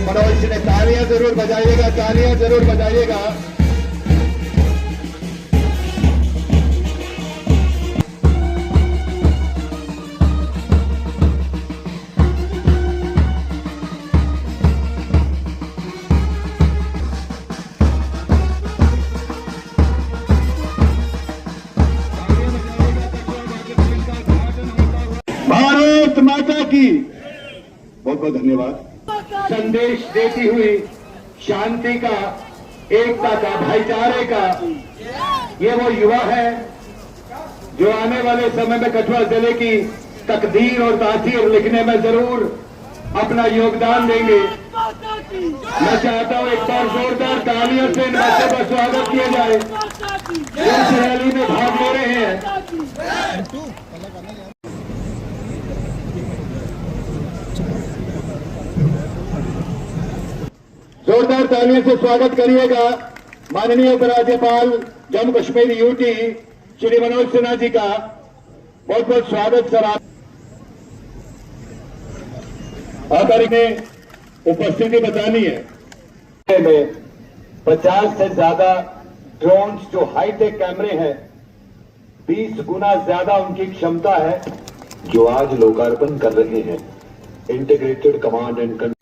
मनोज ने तालियां जरूर बजाइएगा, तालियां जरूर बजाइएगा। भारत माता की बहुत बहुत धन्यवाद। संदेश देती हुई शांति का, एकता का, भाईचारे का ये वो युवा है जो आने वाले समय में कठुआ जिले की तकदीर और तासीर लिखने में जरूर अपना योगदान देंगे। मैं चाहता हूं एक बार जोरदार तालियों से इन बच्चों का स्वागत किया जाए जो इस रैली में भाग ले रहे हैं। जोरदार तालियों से स्वागत करिएगा माननीय उपराज्यपाल जम्मू कश्मीर यूटी श्री मनोज सिन्हा जी का। बहुत बहुत स्वागत सर। आप में उपस्थिति बतानी है। में 50 से ज्यादा ड्रोन्स जो हाईटेक कैमरे हैं, 20 गुना ज्यादा उनकी क्षमता है, जो आज लोकार्पण कर रहे हैं। Integrated command and control.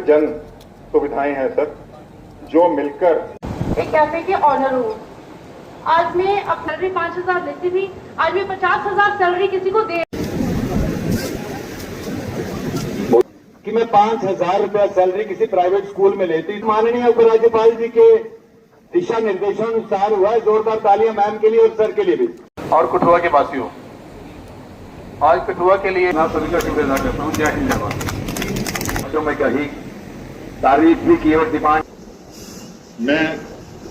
जन सुविधाएं हैं सर, जो मिलकर एक कैफे के ऑनर हूँ। आज मैं अब सैलरी 5,000 लेती थी, आज मैं 50,000 सैलरी किसी को दे कि मैं 5,000 रुपया सैलरी किसी प्राइवेट स्कूल में लेती। माननीय उपराज्यपाल जी के दिशा निर्देशानुसार हुआ है। जोरदार तालियां मैम के लिए और सर के लिए भी। और कठुआ के वासियों, आज कठुआ के लिए मैं सभी का शुक्रिया अदा करता हूँ। जय हिंद जय भारत। मैं कही तारीफ भी की और डिमांड। मैं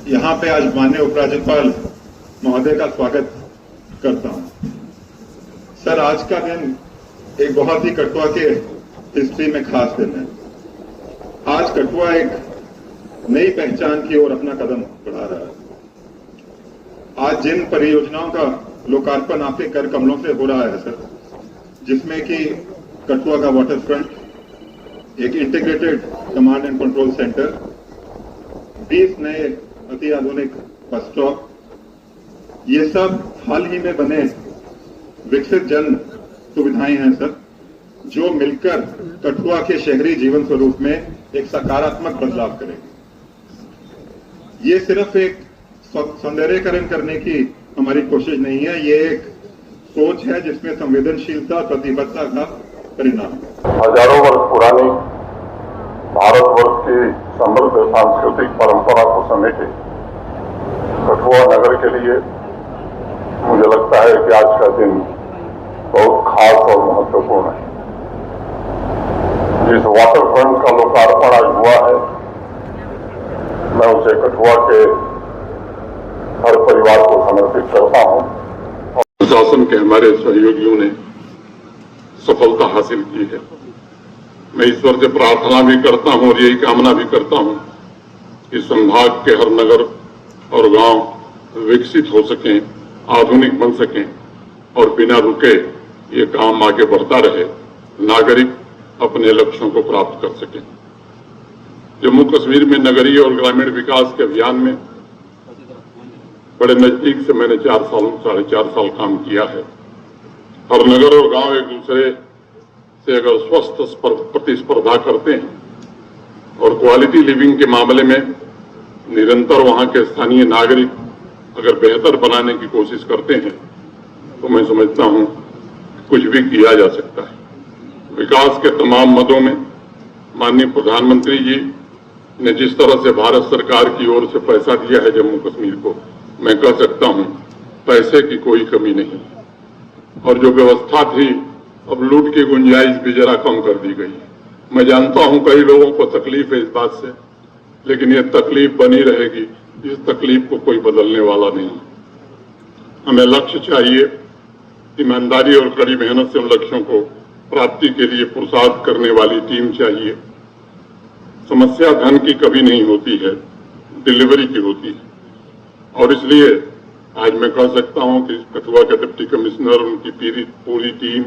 यहाँ पे आज माननीय उपराज्यपाल महोदय का स्वागत करता हूँ। सर, आज का दिन एक बहुत ही कठुआ के हिस्ट्री में खास दिन है। आज कठुआ एक नई पहचान की ओर अपना कदम बढ़ा रहा है। आज जिन परियोजनाओं का लोकार्पण आपके कर कमलों से हो रहा है सर, जिसमें कि कठुआ का वाटर फ्रंट, एक integrated command and control centre, 20 नए अति आधुनिक बस स्टॉप, ये सब हाल ही में बने विकसित जन सुविधाएं हैं सर, जो मिलकर कठुआ के शहरी जीवन स्वरूप में एक सकारात्मक बदलाव करेंगे। ये सिर्फ एक सौंदर्यीकरण करने की हमारी कोशिश नहीं है, ये एक सोच है जिसमें संवेदनशीलता, प्रतिबद्धता का परिणाम है। हजारों वर्ष पुरानी भारतवर्ष की समृद्ध सांस्कृतिक परंपरा को समेटे कठुआ नगर के लिए मुझे लगता है कि आज का दिन बहुत खास और महत्वपूर्ण है। जिस वाटर फ्रंट का लोकार्पण आज हुआ है, मैं उसे कठुआ के हर परिवार को समर्पित करता हूं। प्रशासन के हमारे सहयोगियों ने सफलता हासिल की है। मैं ईश्वर से प्रार्थना भी करता हूं और यही कामना भी करता हूं कि संभाग के हर नगर और गांव विकसित हो सकें, आधुनिक बन सकें और बिना रुके ये काम आगे बढ़ता रहे, नागरिक अपने लक्ष्यों को प्राप्त कर सकें। जम्मू कश्मीर में नगरीय और ग्रामीण विकास के अभियान में बड़े नजदीक से मैंने 4.5 साल काम किया है। हर नगर और गांव एक दूसरे से अगर स्वस्थ प्रतिस्पर्धा करते हैं और क्वालिटी लिविंग के मामले में निरंतर वहां के स्थानीय नागरिक अगर बेहतर बनाने की कोशिश करते हैं, तो मैं समझता हूं कुछ भी किया जा सकता है। विकास के तमाम मदों में माननीय प्रधानमंत्री जी ने जिस तरह से भारत सरकार की ओर से पैसा दिया है जम्मू कश्मीर को, मैं कह सकता हूं पैसे की कोई कमी नहीं। और जो व्यवस्था थी अब लूट की गुंजाइश भी जरा कम कर दी गई। मैं जानता हूं कई लोगों को तकलीफ है इस बात से, लेकिन यह तकलीफ बनी रहेगी। इस तकलीफ को कोई बदलने वाला नहीं। हमें लक्ष्य चाहिए, ईमानदारी और कड़ी मेहनत से उन लक्ष्यों को प्राप्ति के लिए पुरुषार्थ करने वाली टीम चाहिए। समस्या धन की कभी नहीं होती है, डिलीवरी की होती है। और इसलिए आज मैं कह सकता हूं कि कठुआ के डिप्टी कमिश्नर, उनकी पूरी टीम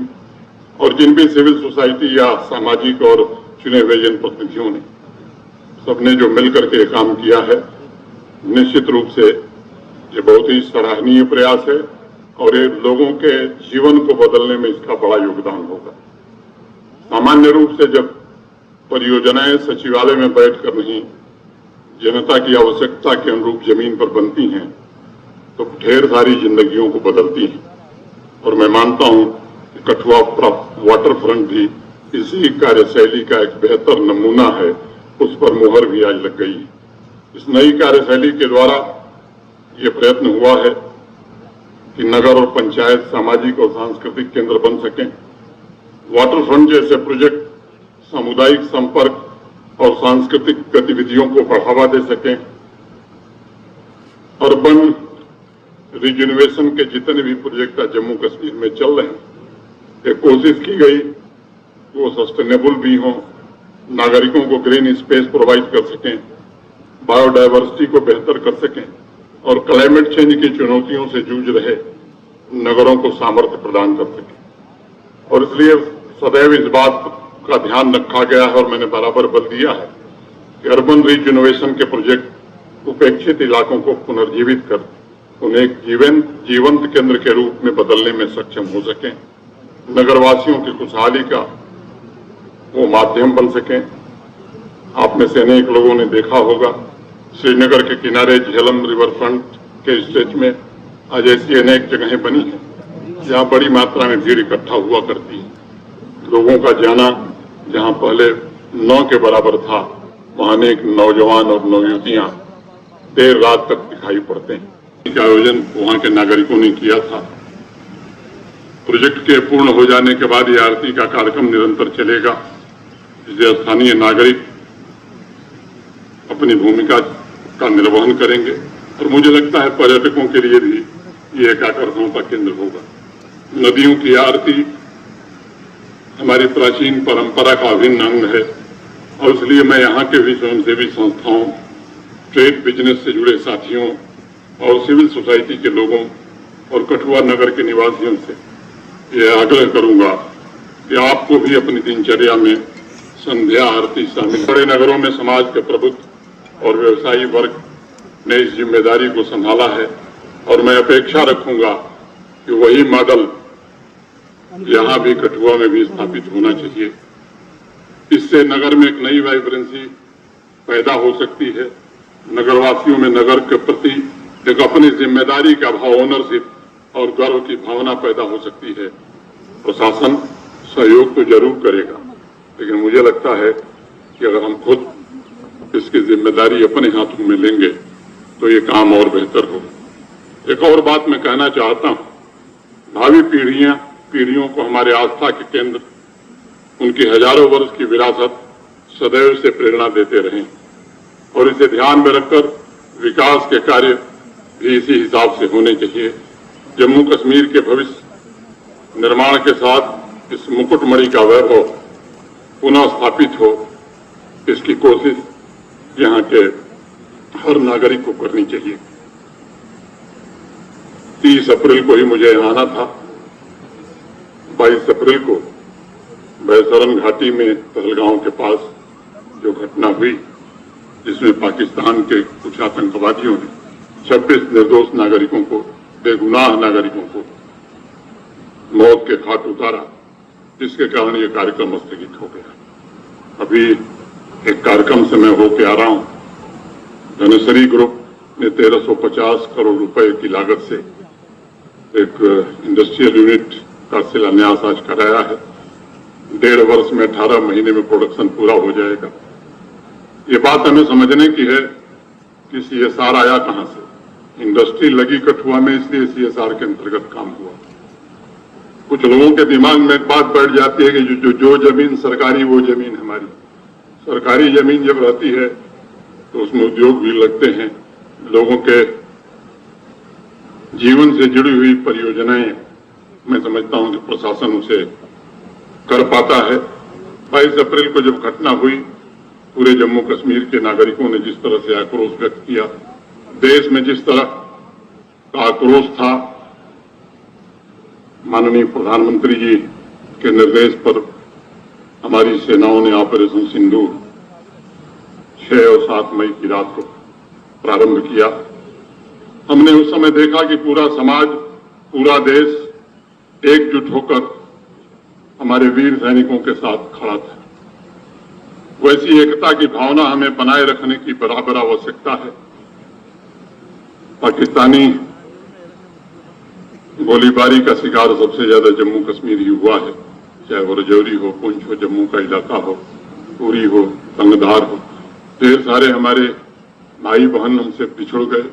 और जिन भी सिविल सोसाइटी या सामाजिक और चुने हुए जनप्रतिनिधियों ने, सबने जो मिलकर के काम किया है, निश्चित रूप से ये बहुत ही सराहनीय प्रयास है और ये लोगों के जीवन को बदलने में इसका बड़ा योगदान होगा। सामान्य रूप से जब परियोजनाएं सचिवालय में बैठकर नहीं, जनता की आवश्यकता के अनुरूप जमीन पर बनती हैं, तो ढेर सारी जिंदगियों को बदलती हैं। और मैं मानता हूं कि कठुआ वाटर फ्रंट भी इसी कार्यशैली का एक बेहतर नमूना है। उस पर मुहर भी आज लग गई। इस नई कार्यशैली के द्वारा ये प्रयत्न हुआ है कि नगर और पंचायत सामाजिक और सांस्कृतिक केंद्र बन सकें। वाटर फ्रंट जैसे प्रोजेक्ट सामुदायिक संपर्क और सांस्कृतिक गतिविधियों को बढ़ावा दे सकें। अर्बन रिजनरेशन के जितने भी प्रोजेक्ट जम्मू कश्मीर में चल रहे हैं, ये कोशिश की गई वो सस्टेनेबल भी हों, नागरिकों को ग्रीन स्पेस प्रोवाइड कर सकें, बायोडायवर्सिटी को बेहतर कर सकें और क्लाइमेट चेंज की चुनौतियों से जूझ रहे नगरों को सामर्थ्य प्रदान कर सकें। और इसलिए सदैव इस बात का ध्यान रखा गया है और मैंने बराबर बल दिया है कि अर्बन रिजनरेशन के प्रोजेक्ट उपेक्षित इलाकों को पुनर्जीवित कर उन्हें एक जीवंत केंद्र के रूप में बदलने में सक्षम हो सकें, नगरवासियों की खुशहाली का वो माध्यम बन सकें। आप में से अनेक लोगों ने देखा होगा श्रीनगर के किनारे झेलम रिवर फ्रंट के स्ट्रेच में आज ऐसी अनेक जगहें बनी हैं जहां बड़ी मात्रा में भीड़ इकट्ठा हुआ करती है। लोगों का जाना जहां पहले 9 के बराबर था, वहां अनेक नौजवान और नवयुवतियां देर रात तक दिखाई पड़ते हैं। इसका आयोजन वहां के नागरिकों ने किया था। प्रोजेक्ट के पूर्ण हो जाने के बाद यह आरती का कार्यक्रम निरंतर चलेगा, जिसे स्थानीय नागरिक अपनी भूमिका का निर्वहन करेंगे और मुझे लगता है पर्यटकों के लिए भी ये एक आकर्षणों का केंद्र होगा। नदियों की आरती हमारी प्राचीन परंपरा का अभिन्न अंग है और इसलिए मैं यहाँ के भी स्वयंसेवी संस्थाओं, ट्रेड बिजनेस से जुड़े साथियों और सिविल सोसाइटी के लोगों और कठुआ नगर के निवासियों से यह आग्रह करूंगा कि आपको भी अपनी दिनचर्या में संध्या आरती शामिल। बड़े नगरों में समाज के प्रबुद्ध और व्यवसायी वर्ग ने इस जिम्मेदारी को संभाला है और मैं अपेक्षा रखूंगा कि वही मॉडल यहाँ भी कठुआ में भी स्थापित होना चाहिए। इससे नगर में एक नई वाइब्रेंसी पैदा हो सकती है। नगरवासियों में नगर के प्रति एक अपनी जिम्मेदारी का भाव, ओनरशिप और गर्व की भावना पैदा हो सकती है। प्रशासन सहयोग तो जरूर करेगा, लेकिन मुझे लगता है कि अगर हम खुद इसकी जिम्मेदारी अपने हाथों में लेंगे तो ये काम और बेहतर होगा। एक और बात मैं कहना चाहता हूं, भावी पीढ़ियों को हमारे आस्था के केंद्र, उनकी हजारों वर्ष की विरासत सदैव से प्रेरणा देते रहें और इसे ध्यान में रखकर विकास के कार्य भी इसी हिसाब से होने चाहिए। जम्मू कश्मीर के भविष्य निर्माण के साथ इस मुकुटमणि का वैभव पुनः स्थापित हो, इसकी कोशिश यहाँ के हर नागरिक को करनी चाहिए। 30 अप्रैल को ही मुझे आना था। 22 अप्रैल को बैसरन घाटी में पहलगांव के पास जो घटना हुई, जिसमें पाकिस्तान के कुछ आतंकवादियों ने 26 निर्दोष नागरिकों को, बेगुनाह नागरिकों को मौत के घाट उतारा, जिसके कारण ये कार्यक्रम स्थगित हो गया। अभी एक कार्यक्रम से मैं होके आ रहा हूं। धनेश्वरी ग्रुप ने 1350 करोड़ रुपए की लागत से एक इंडस्ट्रियल यूनिट का शिलान्यास आज कराया है। 1.5 वर्ष में 18 महीने में प्रोडक्शन पूरा हो जाएगा। ये बात हमें समझने की है कि CSR आया कहां से। इंडस्ट्री लगी कठुआ में, इसलिए CSR के अंतर्गत काम हुआ। कुछ लोगों के दिमाग में एक बात बैठ जाती है कि जो जमीन सरकारी वो जमीन हमारी। सरकारी जमीन जब रहती है तो उसमें उद्योग भी लगते हैं, लोगों के जीवन से जुड़ी हुई परियोजनाएं मैं समझता हूं कि प्रशासन उसे कर पाता है। 22 अप्रैल को जब घटना हुई, पूरे जम्मू कश्मीर के नागरिकों ने जिस तरह से आक्रोश व्यक्त किया, देश में जिस तरह का आक्रोश था, माननीय प्रधानमंत्री जी के निर्देश पर हमारी सेनाओं ने ऑपरेशन सिंदूर 6 और 7 मई की रात को प्रारंभ किया। हमने उस समय देखा कि पूरा समाज, पूरा देश एकजुट होकर हमारे वीर सैनिकों के साथ खड़ा था। वैसी एकता की भावना हमें बनाए रखने की बराबर आवश्यकता है। पाकिस्तानी गोलीबारी का शिकार सबसे ज्यादा जम्मू कश्मीर ही हुआ है, चाहे वो रजौरी हो, पुंछ हो, जम्मू का इलाका हो, उरी हो, तंगधार हो। ढेर सारे हमारे भाई बहन हमसे पिछड़ गए।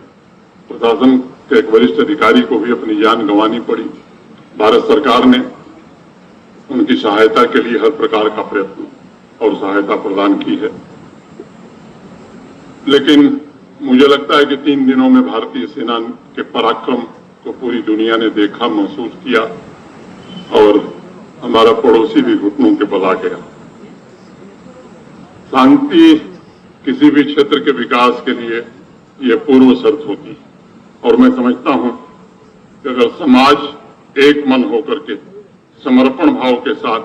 प्रशासन के एक वरिष्ठ अधिकारी को भी अपनी जान गंवानी पड़ी। भारत सरकार ने उनकी सहायता के लिए हर प्रकार का प्रयत्न और सहायता प्रदान की है। लेकिन मुझे लगता है कि 3 दिनों में भारतीय सेना के पराक्रम को पूरी दुनिया ने देखा, महसूस किया और हमारा पड़ोसी भी घुटनों के बल आ गया। शांति किसी भी क्षेत्र के विकास के लिए यह पूर्व शर्त होती है और मैं समझता हूं कि अगर समाज एक मन होकर के समर्पण भाव के साथ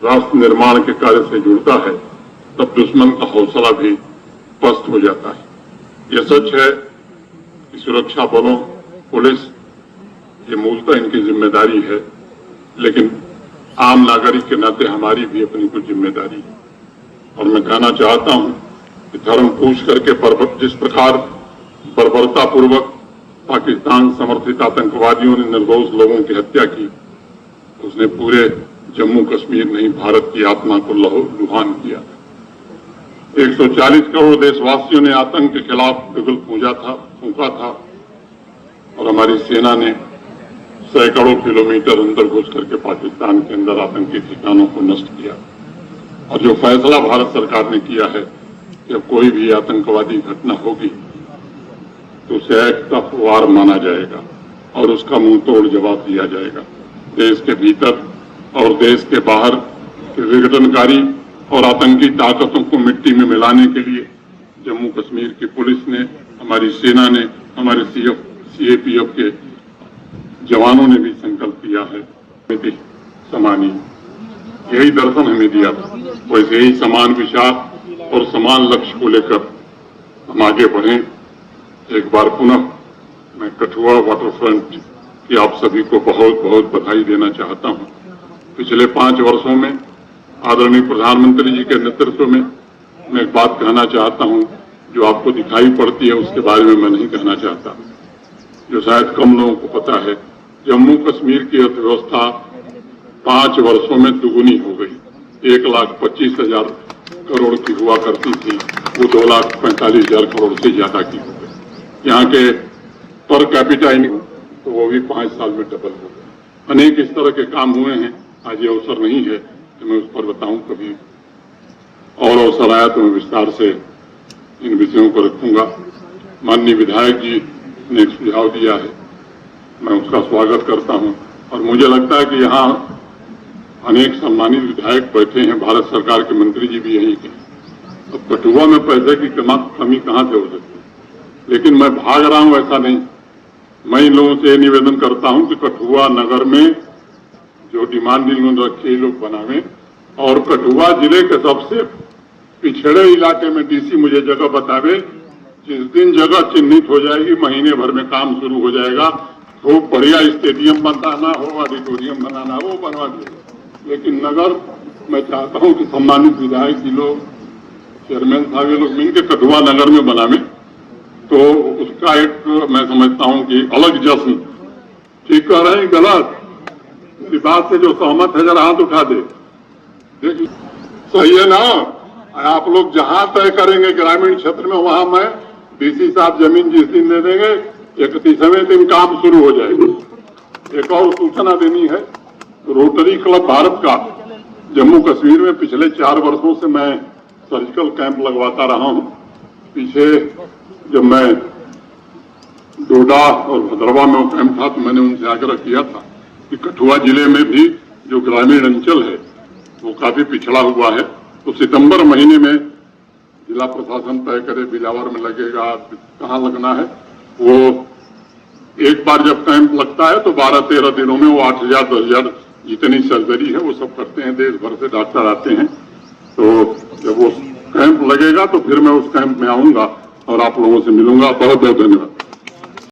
राष्ट्र निर्माण के कार्य से जुड़ता है, तब दुश्मन का हौसला भी पस्त हो जाता है। यह सच है कि सुरक्षा बलों, पुलिस, ये मूलतः इनकी जिम्मेदारी है, लेकिन आम नागरिक के नाते हमारी भी अपनी कुछ जिम्मेदारी है। और मैं कहना चाहता हूं कि धर्म पूछ करके जिस प्रकार बर्बरतापूर्वक पाकिस्तान समर्थित आतंकवादियों ने निर्दोष लोगों की हत्या की, उसने पूरे जम्मू कश्मीर नहीं, भारत की आत्मा को लुभान किया। 140 करोड़ देशवासियों ने आतंक के खिलाफ बिगुल फूंका था और हमारी सेना ने सैकड़ों किलोमीटर अंदर घुस करके पाकिस्तान के अंदर आतंकी ठिकानों को नष्ट किया। और जो फैसला भारत सरकार ने किया है कि अब कोई भी आतंकवादी घटना होगी तो उसे एक्ट ऑफ वार माना जाएगा और उसका मुंह तोड़ जवाब दिया जाएगा। देश के भीतर और देश के बाहर के विघटनकारी और आतंकी ताकतों को मिट्टी में मिलाने के लिए जम्मू कश्मीर की पुलिस ने, हमारी सेना ने, हमारे सीएपीएफ के जवानों ने भी संकल्प लिया है। समानी यही दर्शन हमें दिया था, वैसे ही समान विचार और समान लक्ष्य को लेकर हम आगे बढ़ें। एक बार पुनः मैं कठुआ वाटरफ्रंट की आप सभी को बहुत बहुत बधाई देना चाहता हूं। पिछले 5 वर्षों में आदरणीय प्रधानमंत्री जी के नेतृत्व में मैं एक बात कहना चाहता हूं जो आपको दिखाई पड़ती है, उसके बारे में मैं नहीं कहना चाहता, जो शायद कम लोगों को पता है। जम्मू कश्मीर की अर्थव्यवस्था 5 वर्षों में दुगुनी हो गई। 1,25,000 करोड़ की हुआ करती थी, वो 2,45,000 करोड़ से ज्यादा की हो गई। यहाँ के पर कैपिटा इनकम तो वो भी 5 साल में डबल हो गए। अनेक इस तरह के काम हुए हैं। आज ये अवसर नहीं है कि मैं उस पर बताऊं, कभी और अवसर आया तो मैं विस्तार से इन विषयों को रखूंगा। माननीय विधायक जी ने एक सुझाव दिया है, मैं उसका स्वागत करता हूं और मुझे लगता है कि यहाँ अनेक सम्मानित विधायक बैठे हैं, भारत सरकार के मंत्री जी भी यही के। अब कठुआ में पैसे की कमी कहां से हो सकती है, लेकिन मैं भाग रहा हूं ऐसा नहीं। मैं इन लोगों से निवेदन करता हूं कि कठुआ नगर में जो डिमांड इन्होंने रखी है लोग बनावे, और कठुआ जिले के सबसे पिछड़े इलाके में डीसी मुझे जगह बतावे। जिस दिन जगह चिन्हित हो जाएगी, महीने भर में काम शुरू हो जाएगा। खूब बढ़िया स्टेडियम बनाना हो, ऑडिटोरियम बनाना हो, वो बनवा दिए। लेकिन नगर मैं चाहता हूं कि सम्मानित विधायक जी लोग, चेयरमैन साहब ये लोग मिलकर कठुआ नगर में बनावे, तो उसका एक मैं समझता हूं कि अलग जश्न। ठीक कह रहे हैं गलत? इस बात से जो सहमत है जरा हाथ उठा दे। देखिए सही है ना? आप लोग जहां तय करेंगे ग्रामीण क्षेत्र में, वहां मैं डीसी साहब जमीन जिस दिन दे देंगे 31वें दिन काम शुरू हो जाएगा। एक और सूचना देनी है। रोटरी क्लब भारत का जम्मू कश्मीर में पिछले 4 वर्षों से मैं सर्जिकल कैंप लगवाता रहा हूं। पीछे जब मैं डोडा और भद्रवा में कैंप था तो मैंने उनसे आग्रह किया था कि कठुआ जिले में भी जो ग्रामीण अंचल है वो काफी पिछड़ा हुआ है, तो सितंबर महीने में जिला प्रशासन तय करे बिलावर में लगेगा, कहाँ लगना है। वो एक बार जब कैंप लगता है तो 12-13 दिनों में वो 8,000-10,000 जितनी सर्जरी है वो सब करते हैं। देश भर से डॉक्टर आते हैं। तो जब वो कैंप लगेगा तो फिर मैं उस कैंप में आऊंगा और आप लोगों से मिलूंगा। बहुत बहुत धन्यवाद।